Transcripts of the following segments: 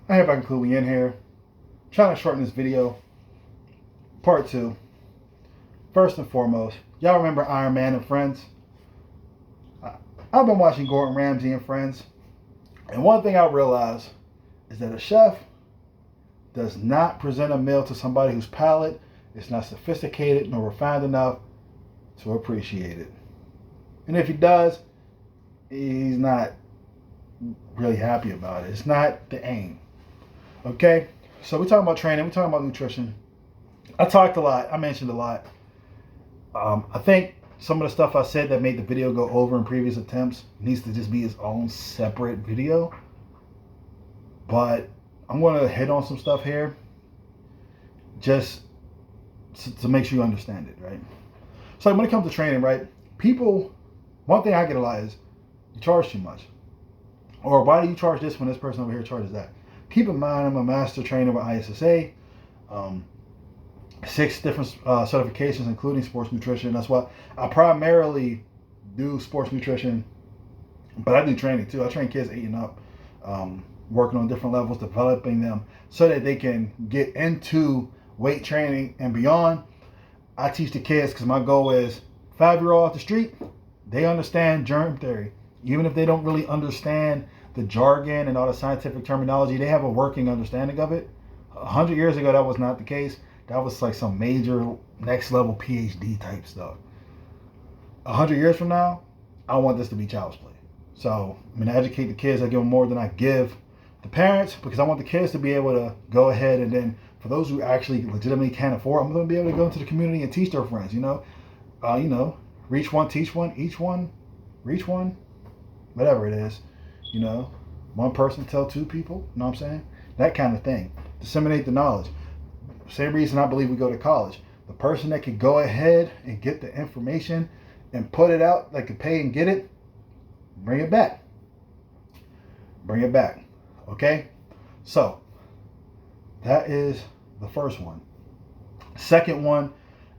I hope I can clue you in here. Trying to shorten this video. Part 2. First and foremost, y'all remember Iron Man and Friends? I've been watching Gordon Ramsay and Friends, and one thing I realized is that a chef does not present a meal to somebody whose palate is not sophisticated nor refined enough to appreciate it. And if he does, he's not really happy about it. It's not the aim. Okay? So we're talking about training, we're talking about nutrition. I talked a lot, I mentioned a lot. I think some of the stuff I said that made the video go over in previous attempts needs to just be its own separate video. But I'm going to hit on some stuff here just to make sure you understand it, right? So when it comes to training, right, people, one thing I get a lot is you charge too much. Or why do you charge this when this person over here charges that? Keep in mind, I'm a master trainer with ISSA. 6 different certifications, including sports nutrition. That's why I primarily do sports nutrition, but I do training too. I train kids 8 and up, working on different levels, developing them so that they can get into weight training and beyond. I teach the kids because my goal is 5-year-old off the street, they understand germ theory. Even if they don't really understand the jargon and all the scientific terminology, they have a working understanding of it. 100 years ago, that was not the case. That was like some major next level PhD type stuff. 100 years from now, I want this to be child's play. So I'm going to educate the kids. I give them more than I give the parents because I want the kids to be able to go ahead, and then for those who actually legitimately can't afford, I'm going to be able to go into the community and teach their friends. Reach one, teach one, each one, reach one, whatever it is. One person tell 2 people. You know what I'm saying? That kind of thing. Disseminate the knowledge. Same reason I believe we go to college. The person that can go ahead and get the information and put it out, like to pay and get it, bring it back. Bring it back. Okay? So, that is the first one. Second one,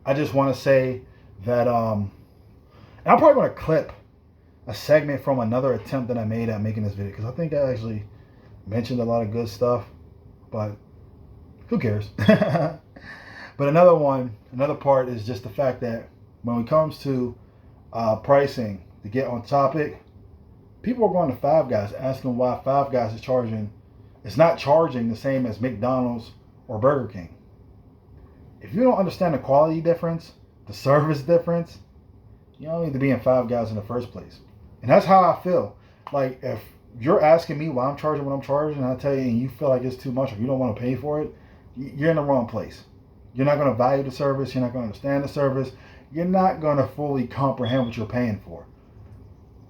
I just want to say that, and I'm probably going to clip a segment from another attempt that I made at making this video because I think I actually mentioned a lot of good stuff, but who cares? But another part is just the fact that when it comes to pricing, to get on topic, people are going to Five Guys asking why Five Guys it's not charging the same as McDonald's or Burger King. If you don't understand the quality difference, the service difference, you don't need to be in Five Guys in the first place. And that's how I feel. Like, if you're asking me why I'm charging what I'm charging, and I tell you, and you feel like it's too much or you don't want to pay for it, you're in the wrong place. You're not going to value the service. You're not going to understand the service. You're not going to fully comprehend what you're paying for.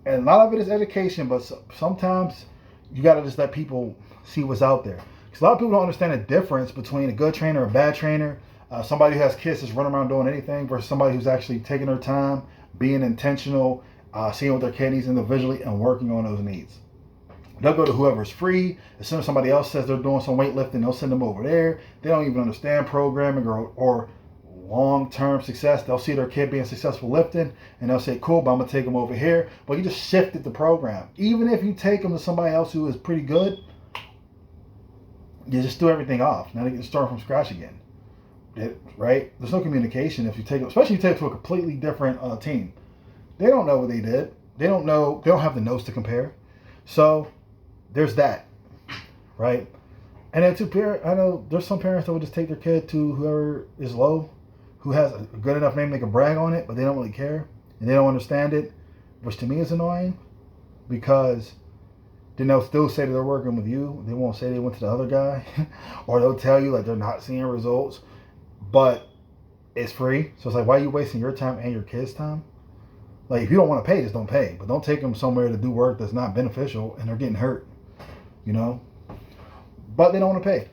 And a lot of it is education, but sometimes you got to just let people see what's out there. Because a lot of people don't understand the difference between a good trainer or a bad trainer, somebody who has kids that's running around doing anything, versus somebody who's actually taking their time, being intentional, seeing what their kid needs individually, and working on those needs. They'll go to whoever's free. As soon as somebody else says they're doing some weightlifting, they'll send them over there. They don't even understand programming or long-term success. They'll see their kid being successful lifting, and they'll say, cool, but I'm going to take them over here. But you just shifted the program. Even if you take them to somebody else who is pretty good, you just do everything off. Now they can start from scratch again. Right? There's no communication if you take them, especially if you take it to a completely different team. They don't know what they did. They don't know. They don't have the notes to compare. So there's that, right? And then I know there's some parents that will just take their kid to whoever is low, who has a good enough name they can brag on it, but they don't really care and they don't understand it, which to me is annoying because then they'll still say that they're working with you. They won't say they went to the other guy, or they'll tell you like they're not seeing results, but it's free. So it's like, why are you wasting your time and your kid's time? Like, if you don't want to pay, just don't pay. But don't take them somewhere to do work that's not beneficial and they're getting hurt, But they don't want to pay.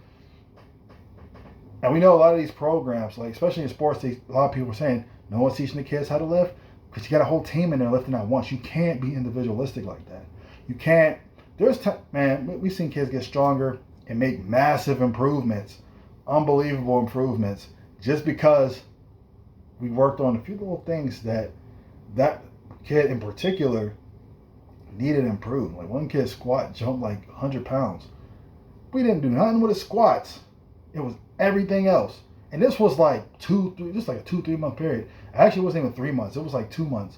And we know a lot of these programs, like especially in sports, a lot of people are saying, no one's teaching the kids how to lift because you got a whole team in there lifting at once. You can't be individualistic like that. You can't. We've seen kids get stronger and make massive improvements, unbelievable improvements, just because we worked on a few little things that kid in particular needed improved. Like one kid jump like 100 pounds. We didn't do nothing with the squats. It was everything else. And this was like 2-3 month period. Actually, it wasn't even 3 months. It was like 2 months.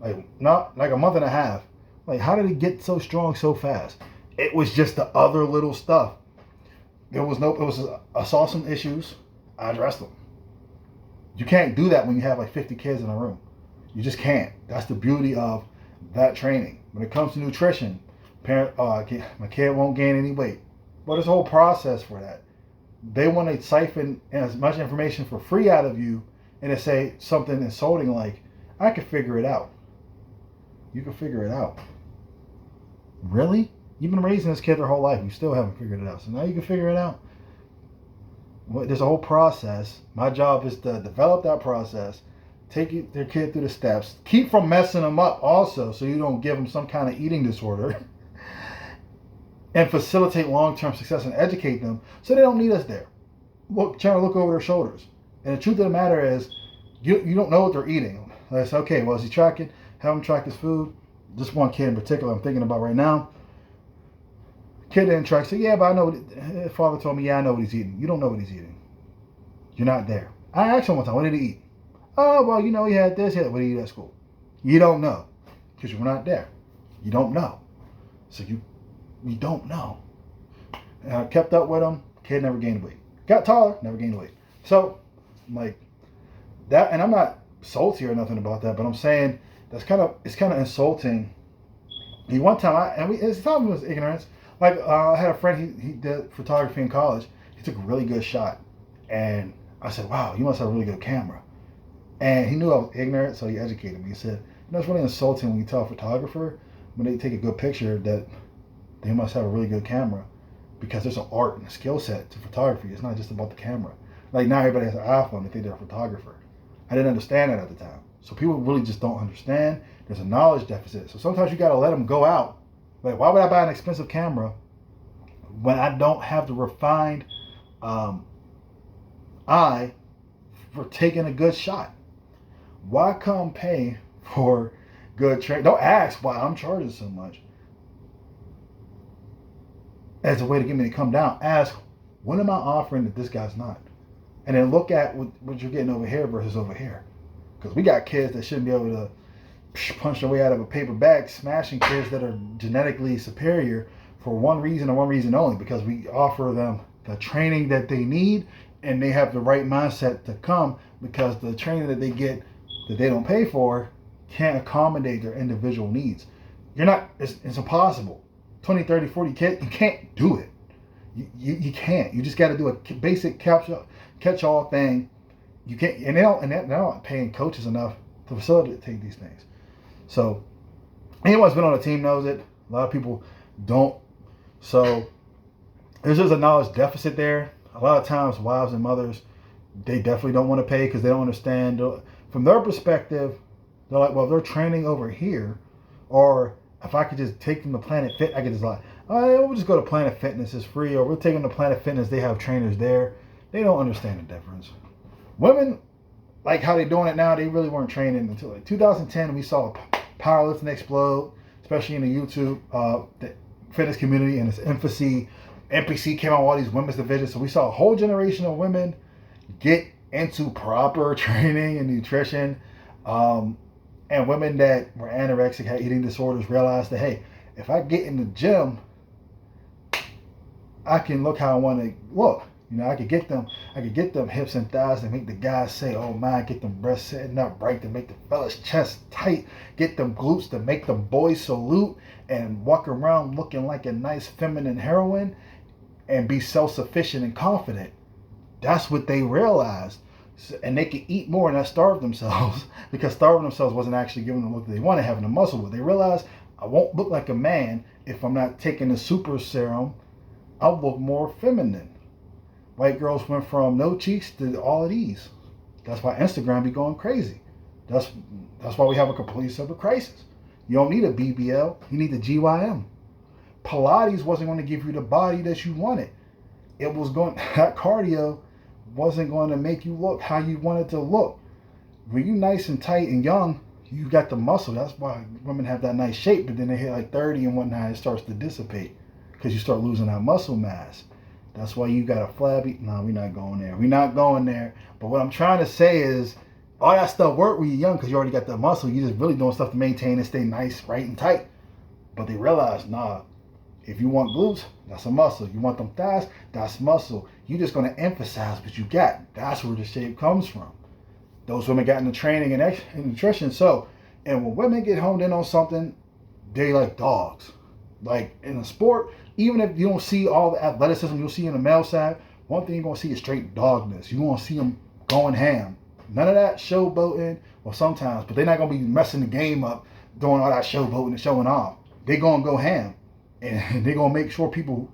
Like not like a month and a half. Like, how did he get so strong so fast? It was just the other little stuff. I saw some issues. I addressed them. You can't do that when you have like 50 kids in a room. You just can't. That's the beauty of that training. When it comes to nutrition, my kid won't gain any weight. But there's a whole process for that. They want to siphon as much information for free out of you and to say something insulting like, I can figure it out. You can figure it out. Really? You've been raising this kid their whole life. You still haven't figured it out. So now you can figure it out. Well, there's a whole process. My job is to develop that process, take their kid through the steps, keep from messing them up also so you don't give them some kind of eating disorder, and facilitate long-term success and educate them so they don't need us there. Trying to look over their shoulders. And the truth of the matter is, you don't know what they're eating. Like, say, okay, well, is he tracking? Have him track his food. Just one kid in particular I'm thinking about right now. Kid didn't track. So yeah, but I know his father told me, yeah, I know what he's eating. You don't know what he's eating. You're not there. I asked him one time, what did he eat? Oh, well, he had this. What did he eat at school? You don't know because you're not there. You don't know. So you don't know. And I kept up with him. Kid never gained weight. Got taller, never gained weight. So, like that, and I'm not salty or nothing about that, but I'm saying it's kind of insulting. One time, it's not was ignorance. Like I had a friend, he did photography in college. He took a really good shot, and I said, "Wow, you must have a really good camera." And he knew I was ignorant, so he educated me. He said, it's really insulting when you tell a photographer when they take a good picture that they must have a really good camera, because there's an art and a skill set to photography. It's not just about the camera. Like now everybody has an iPhone, they think they're a photographer. I didn't understand that at the time. So people really just don't understand. There's a knowledge deficit. So sometimes you got to let them go out. Like, why would I buy an expensive camera when I don't have the refined eye for taking a good shot? Why come pay for good training? Don't ask why I'm charging so much as a way to get me to come down. Ask, what am I offering that this guy's not? And then look at what you're getting over here versus over here. Because we got kids that shouldn't be able to punch their way out of a paper bag, smashing kids that are genetically superior for one reason and one reason only, because we offer them the training that they need and they have the right mindset to come, because the training that they get that they don't pay for can't accommodate their individual needs. It's impossible. 20, 30, 40 kids, you can't do it. You can't. You just got to do a basic catch-all thing. You can't, and they're not paying coaches enough to facilitate these things. So anyone who's been on a team knows it. A lot of people don't. So there's just a knowledge deficit there. A lot of times, wives and mothers, they definitely don't want to pay because they don't understand. From their perspective, they're like, well, they're training over here, or if I could just take them to Planet Fit, I could just like, oh, we'll just go to Planet Fitness, it's free, or we'll take them to Planet Fitness, they have trainers there. They don't understand the difference. Women, like how they're doing it now, they really weren't training until like 2010. We saw powerlifting explode, especially in the YouTube the fitness community and its infancy. NPC came out with all these women's divisions, so we saw a whole generation of women get into proper training and nutrition. And women that were anorexic, had eating disorders, realized that, hey, if I get in the gym, I can look how I want to look. I could get them hips and thighs to make the guys say, oh my, get them breasts sitting up right to make the fella's chest tight, get them glutes to make the boys salute and walk around looking like a nice feminine heroine and be self-sufficient and confident. That's what they realized. And they could eat more and not starve themselves, because starving themselves wasn't actually giving them the look that they wanted, having the muscle. But they realized, I won't look like a man if I'm not taking the super serum. I'll look more feminine. White girls went from no cheeks to all of these. That's why Instagram be going crazy. That's why we have a complete separate crisis. You don't need a BBL. You need the GYM. Pilates wasn't going to give you the body that you wanted. That cardio wasn't going to make you look how you wanted to look. When you nice and tight and young, you got the muscle. That's why women have that nice shape, but then they hit like 30 and whatnot, it starts to dissipate because you start losing that muscle mass. That's why you got a flabby. No, we're not going there. We're not going there. But what I'm trying to say is, all that stuff worked when you're young because you already got the muscle. You just really doing stuff to maintain and stay nice, right, and tight. But they realize, nah, if you want glutes, that's a muscle. You want them thighs, that's muscle. You just gonna emphasize what you got. That's where the shape comes from. Those women got into training and nutrition. So, and when women get honed in on something, they like dogs. Like in a sport, even if you don't see all the athleticism you'll see in the male side, one thing you're gonna see is straight dogness. You're gonna see them going ham. None of that showboating, well sometimes, but they're not gonna be messing the game up, doing all that showboating and showing off. They're gonna go ham. And they're gonna make sure people,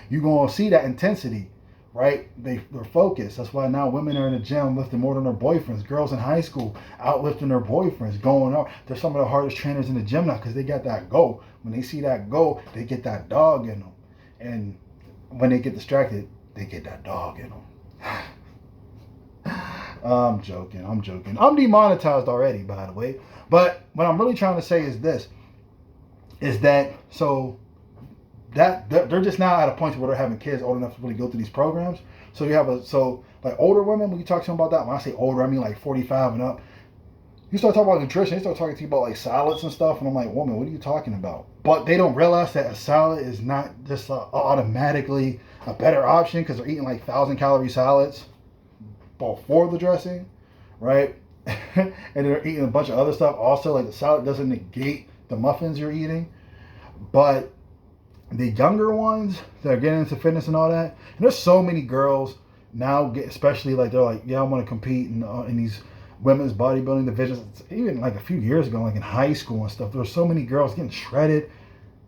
you're gonna see that intensity, right? They're focused. That's why now women are in the gym lifting more than their boyfriends. Girls in high school out lifting their boyfriends, going out. They're some of the hardest trainers in the gym now because they got that go. When they see that go, they get that dog in them. And when they get distracted, they get that dog in them. I'm joking. I'm demonetized already, by the way. But what I'm really trying to say is this, is that, so that they're just now at a point where they're having kids old enough to really go through these programs. So you have like older women, when you talk to them about that, when I say older, I mean like 45 and up. You start talking about nutrition, they start talking to you about like salads and stuff, and I'm like, woman, what are you talking about? But they don't realize that a salad is not just automatically a better option because they're eating like 1,000-calorie salads before the dressing, right? And they're eating a bunch of other stuff also. Like the salad doesn't negate the muffins you're eating, but the younger ones that are getting into fitness and all that, and there's so many girls now, especially like they're like, yeah, I want to compete in these women's bodybuilding divisions. Even like a few years ago, like in high school and stuff, there were so many girls getting shredded.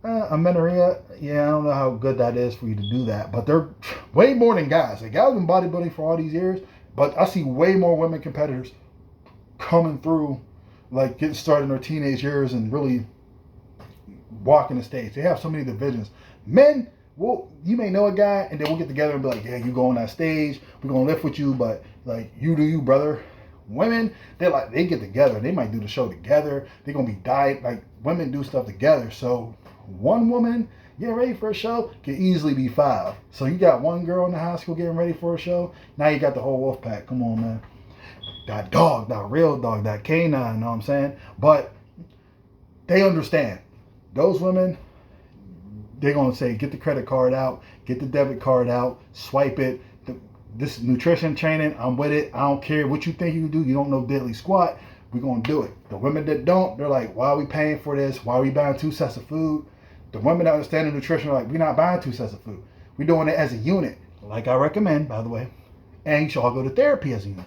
Amenorrhea, yeah, I don't know how good that is for you to do that, but they're way more than guys. Like guys have been bodybuilding for all these years, but I see way more women competitors coming through, like getting started in their teenage years and really walking the stage. They have so many divisions. Men, well, you may know a guy, and then we'll get together and be like, yeah, you go on that stage, we're gonna lift with you, but like you do you, brother. Women, they get together, they might do the show together. They're gonna be diet, like women do stuff together. So one woman getting ready for a show can easily be 5. So you got one girl in the high school getting ready for a show. Now you got the whole wolf pack. Come on, man. That dog, that real dog, that canine, you know what I'm saying? But they understand. Those women, they're going to say, get the credit card out, get the debit card out, swipe it. This nutrition training, I'm with it. I don't care what you think you do. You don't know diddly squat. We're going to do it. The women that don't, they're like, why are we paying for this? Why are we buying 2 sets of food? The women that understand the nutrition are like, we're not buying 2 sets of food. We're doing it as a unit, like I recommend, by the way. And you should all go to therapy as a unit.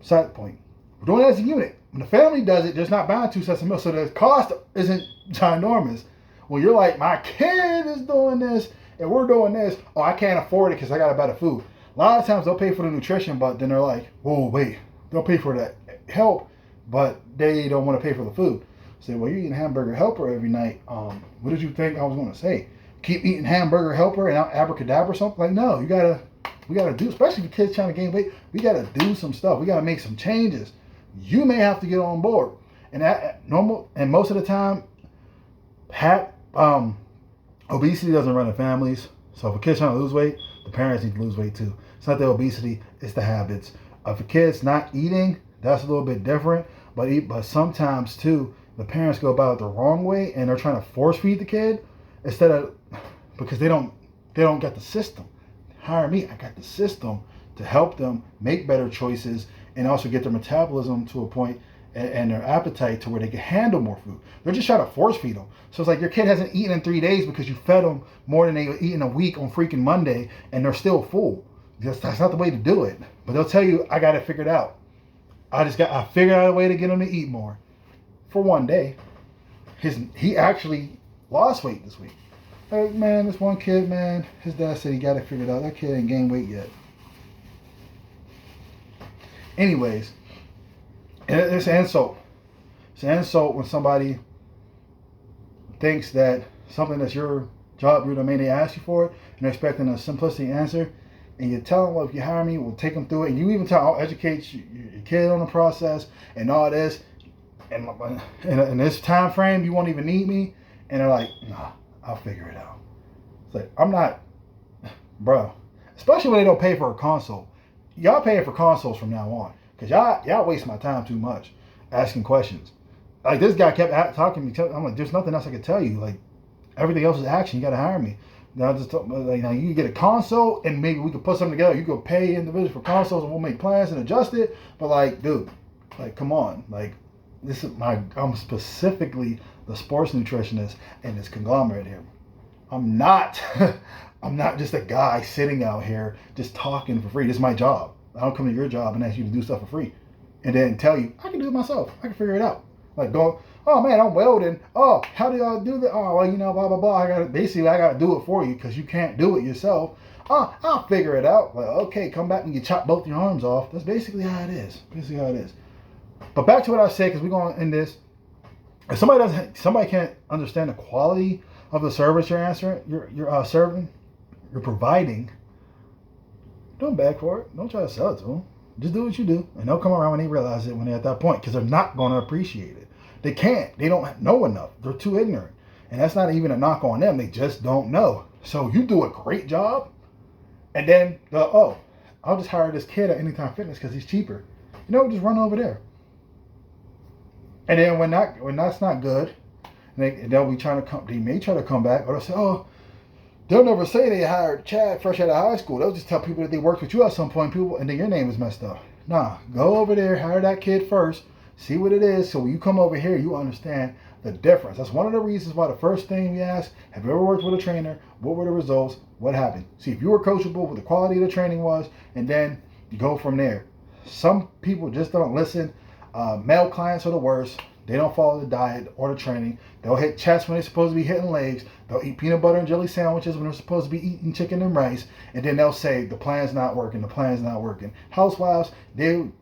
Side point. We're doing it as a unit. When the family does it, there's not buying 2 sets of meals, so the cost isn't ginormous. When you're like, my kid is doing this, and we're doing this, oh, I can't afford it because I got to buy the food. A lot of times they'll pay for the nutrition, but then they're like, whoa, wait, they'll pay for the help, but they don't want to pay for the food. Say, well, you're eating hamburger helper every night. What did you think I was going to say? Keep eating hamburger helper and abracadabra or something? Like, no, we gotta do, especially if the kids trying to gain weight, we gotta do some stuff. We gotta make some changes. You may have to get on board. And that normal, and most of the time, obesity doesn't run in families. So if a kid's trying to lose weight, the parents need to lose weight too. It's not the obesity, it's the habits. If a kid's not eating, that's a little bit different. But sometimes too, the parents go about it the wrong way and they're trying to force feed the kid instead of, because they don't get the system. Hire me, I got the system to help them make better choices and also get their metabolism to a point and their appetite to where they can handle more food. They're just trying to force feed them. So it's like your kid hasn't eaten in 3 days because you fed them more than they eat in a week on freaking Monday and they're still full. That's not the way to do it. But they'll tell you, I got it figured out. I figured out a way to get them to eat more. For one day, he actually lost weight this week. Hey man, this one kid, man, his dad said he got it figured out. That kid ain't gained weight yet. Anyways, it's an insult. It's an insult when somebody thinks that something that's your job, your domain, they ask you for it, and they're expecting a simplistic answer, and you tell them, well, if you hire me, we'll take them through it, and you even tell, I'll educate your kid on the process and all this, and in this time frame, you won't even need me, and they're like, nah, I'll figure it out. It's like, I'm not Bro. Especially when they don't pay for a console. Y'all paying for consoles from now on. Because y'all waste my time too much asking questions. Like, this guy kept talking to me. I'm like, there's nothing else I can tell you. Like, everything else is action. You got to hire me. Now, now you can get a console and maybe we could put something together. You could pay individuals for consoles and we'll make plans and adjust it. But, like, dude, like, come on. Like, I'm specifically the sports nutritionist in this conglomerate here. I'm not I'm not just a guy sitting out here just talking for free. This is my job. I don't come to your job and ask you to do stuff for free and then tell you I can do it myself. I can figure it out. Like, going, oh man, I'm welding. Oh, how do y'all do that? Oh, well, blah blah blah. I gotta do it for you because you can't do it yourself. Oh, I'll figure it out. Well, okay, come back and you chop both your arms off. That's basically how it is. But back to what I said, because we're going to end this. If somebody can't understand the quality of the service you're serving, you're providing, don't beg for it. Don't try to sell it to them. Just do what you do, and they'll come around when they realize it when they're at that point, because they're not going to appreciate it. They can't. They don't know enough. They're too ignorant, and that's not even a knock on them. They just don't know. So you do a great job, and then I'll just hire this kid at Anytime Fitness because he's cheaper. Just run over there. And then when that's not good, they'll be trying to come. They may try to come back, or they'll say, "Oh, they'll never say they hired Chad fresh out of high school. They'll just tell people that they worked with you at some point, and then your name is messed up." Nah, go over there, hire that kid first, see what it is. So when you come over here, you understand the difference. That's one of the reasons why the first thing we ask: have you ever worked with a trainer? What were the results? What happened? See if you were coachable, what the quality of the training was, and then you go from there. Some people just don't listen. Male clients are the worst. They don't follow the diet or the training. They'll hit chest when they're supposed to be hitting legs. They'll eat peanut butter and jelly sandwiches when they're supposed to be eating chicken and rice. And then they'll say, the plan's not working, the plan's not working. Housewives, they'll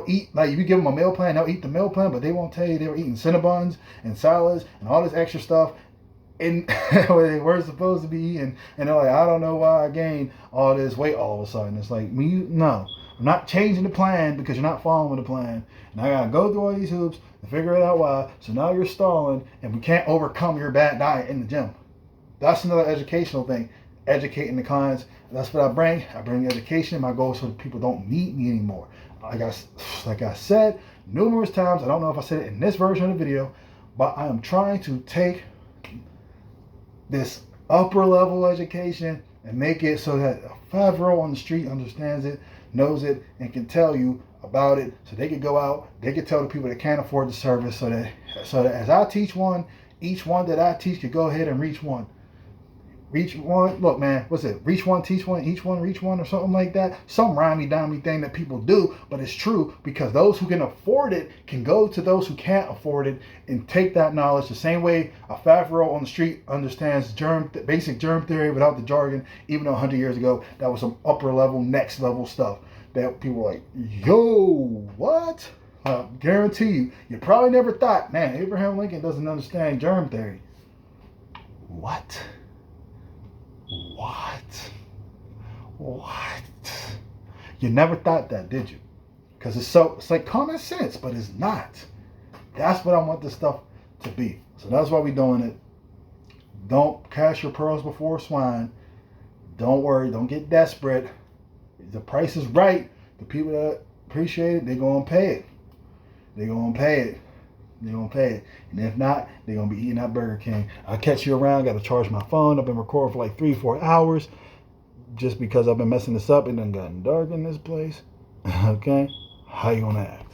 eat, like if you give them a meal plan, they'll eat the meal plan, but they won't tell you they were eating Cinnabons and salads and all this extra stuff and they were supposed to be eating. And they're like, I don't know why I gained all this weight all of a sudden. It's like, no. I'm not changing the plan because you're not following the plan. And I got to go through all these hoops to figure it out why. So now you're stalling and we can't overcome your bad diet in the gym. That's another educational thing. Educating the clients. That's what I bring. I bring education. My goal is so that people don't need me anymore. Like I said numerous times, I don't know if I said it in this version of the video, but I am trying to take this upper level education and make it so that a 5-year-old on the street understands it, knows it, and can tell you about it, so they could go out, they could tell the people that can't afford the service, so that as I teach one, each one that I teach could go ahead and reach one. Look, man, what's it? Reach one, teach one, each one, reach one, or something like that. Some rhymey-dimey thing that people do, but it's true because those who can afford it can go to those who can't afford it and take that knowledge the same way a 5-year-old on the street understands basic germ theory without the jargon, even though 100 years ago, that was some upper level, next level stuff that people were like, yo, what? Guarantee you probably never thought, man, Abraham Lincoln doesn't understand germ theory. What? You never thought that, did you? Because it's like common sense, but it's not. That's what I want this stuff to be. So that's why we're doing it. Don't cast your pearls before swine. Don't worry. Don't get desperate. The price is right. The people that appreciate it, they're going to pay it. They're going to pay it. And if not, they're going to be eating at Burger King. I'll catch you around. Got to charge my phone. I've been recording for like 3-4 hours just because I've been messing this up. It done gotten dark in this place. Okay? How you going to act?